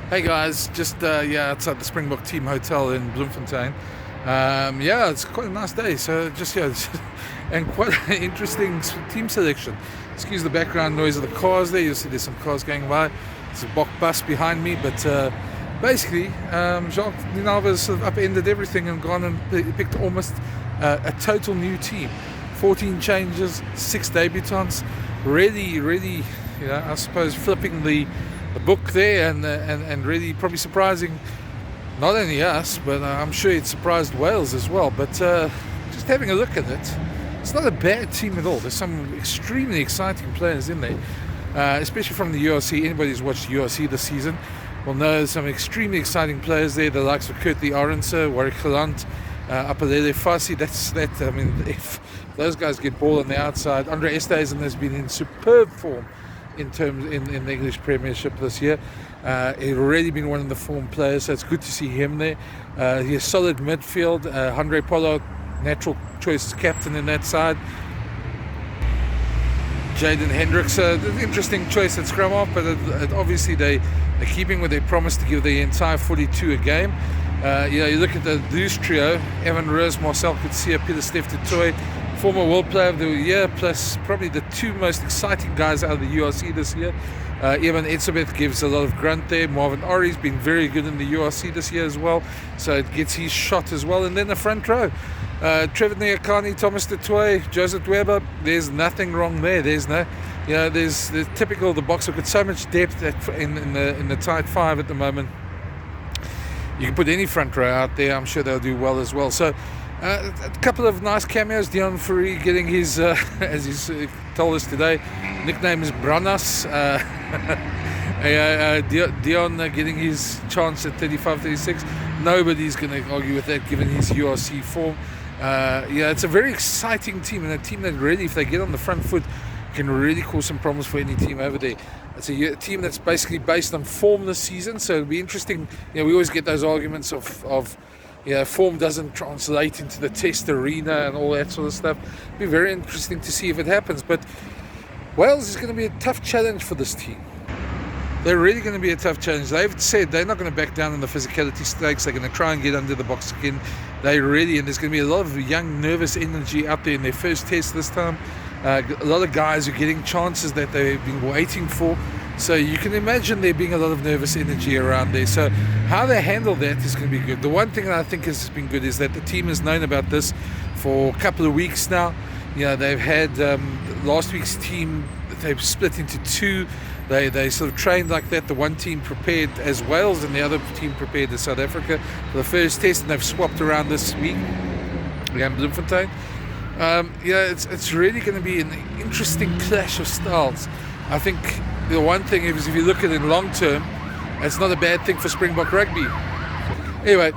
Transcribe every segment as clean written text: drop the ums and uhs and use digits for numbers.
Hey guys, just outside the Springbok team hotel in Bloemfontein. It's quite a nice day. So and quite an interesting team selection. Excuse the background noise of the cars there. You'll see there's some cars going by. There's a Bok bus behind me, but basically, Jacques Ninalva sort of upended everything and gone and picked almost a total new team. 14 changes, 6 debutants. Really, I suppose flipping the book there and really probably surprising not only us, but I'm sure it surprised Wales as well. But just having a look at it, it's not a bad team at all. There's some extremely exciting players in there, especially from the URC. Anybody who's watched URC this season will know there's some extremely exciting players there, the likes of Kurt Arendse, Warwick Gelant, Apalele Fassi. If those guys get ball on the outside, Andre Esthuizen has been in superb form in the English Premiership this year. He's already been one of the form players, so it's good to see him there. He has solid midfield. Andre Pollard, natural choice as captain in that side. Jaden Hendricks, interesting choice at scrum off, but obviously they're keeping with their promise to give the entire 42 a game. You look at the loose trio: Evan Roos, Marcel Coetzee, Pieter-Steph du Toit, former World Player of the Year, plus probably the two most exciting guys out of the URC this year. Evan Etzebeth gives a lot of grunt there. Marvin Ori's been very good in the URC this year as well, so it gets his shot as well. And then the front row, Trevor Nyakani, Thomas du Toit, Joseph Weber. There's nothing wrong there. There's the typical the Boks have got so much depth in the tight five at the moment. You can put any front row out there. I'm sure they'll do well as well. So a couple of nice cameos. Deon Fourie getting his, as he's told us today, nickname is Branas. Deon getting his chance at 35-36. Nobody's going to argue with that given his URC form. It's a very exciting team, and a team that really, if they get on the front foot, can really cause some problems for any team over there. It's a team that's basically based on form this season, so it'll be interesting. We always get those arguments of form doesn't translate into the test arena and all that sort of stuff. It'll be very interesting to see if it happens. But Wales is going to be a tough challenge for this team. They're really going to be a tough challenge. They've said they're not going to back down in the physicality stakes. They're going to try and get under the Boks skin. And there's going to be a lot of young, nervous energy out there in their first test this time. A lot of guys are getting chances that they've been waiting for. So you can imagine there being a lot of nervous energy around there. So how they handle that is going to be good. The one thing that I think has been good is that the team has known about this for a couple of weeks now. They've had last week's team, they've split into two. They sort of trained like that. The one team prepared as Wales and the other team prepared as South Africa for the first test, and they've swapped around this week against Bloemfontein. It's really going to be an interesting clash of styles. I think the one thing is, if you look at it in long term, it's not a bad thing for Springbok rugby. Anyway,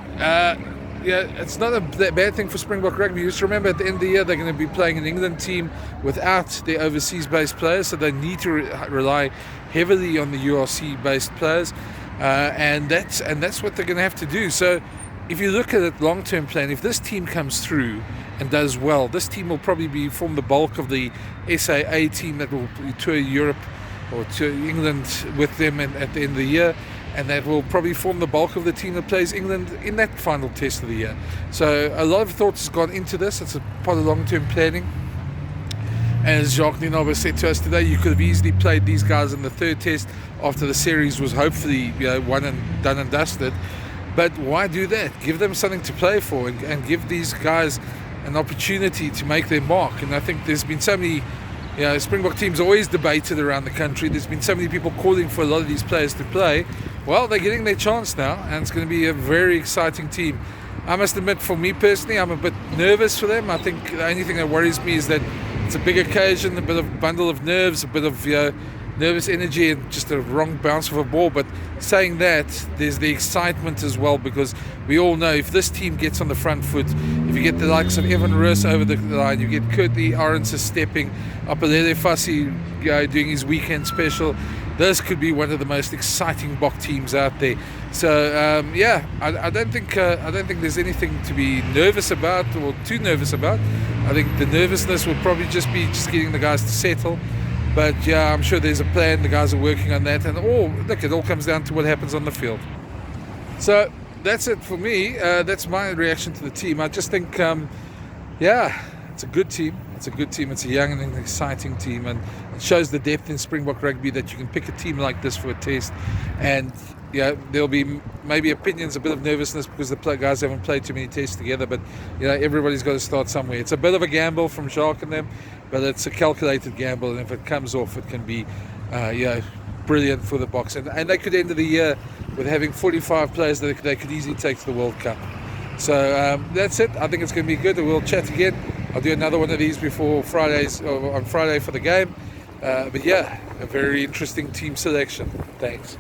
it's not a bad thing for Springbok rugby. Just remember, at the end of the year, they're going to be playing an England team without their overseas-based players, so they need to rely heavily on the URC-based players, and that's what they're going to have to do. So if you look at it long-term plan, if this team comes through and does well, this team will probably form the bulk of the SAA team that will tour Europe or to England with them at the end of the year, and that will probably form the bulk of the team that plays England in that final test of the year. So a lot of thought has gone into this. It's a part of long-term planning. And as Jacques Ninalva said to us today, you could have easily played these guys in the third test after the series was hopefully won and done and dusted. But why do that? Give them something to play for and give these guys an opportunity to make their mark. And I think there's been so many Springbok teams always debated around the country. There's been so many people calling for a lot of these players to play. Well, they're getting their chance now, and it's going to be a very exciting team. I must admit, for me personally, I'm a bit nervous for them. I think the only thing that worries me is that it's a big occasion, a bit of bundle of nerves, a bit of nervous energy, and just a wrong bounce of a ball. But saying that, there's the excitement as well, because we all know if this team gets on the front foot, if you get the likes of Evan Roos over the line, you get Kurt Arendse stepping, Apalele Fassi doing his weekend special, this could be one of the most exciting Bok teams out there. So I don't think there's anything to be nervous about or too nervous about. I think the nervousness will probably just be getting the guys to settle. But yeah, I'm sure there's a plan. The guys are working on that, and look, it all comes down to what happens on the field. So that's it for me. That's my reaction to the team. I just think, yeah, it's a good team. It's a good team. It's a young and exciting team, and it shows the depth in Springbok rugby that you can pick a team like this for a test. And yeah, there'll be maybe opinions, a bit of nervousness because the guys haven't played too many tests together. But everybody's got to start somewhere. It's a bit of a gamble from Jacques and them, but it's a calculated gamble. And if it comes off, it can be, brilliant for the Boks. And they could end the year with having 45 players that they could easily take to the World Cup. So that's it. I think it's going to be good. We'll chat again. I'll do another one of these before on Friday for the game. But yeah, a very interesting team selection. Thanks.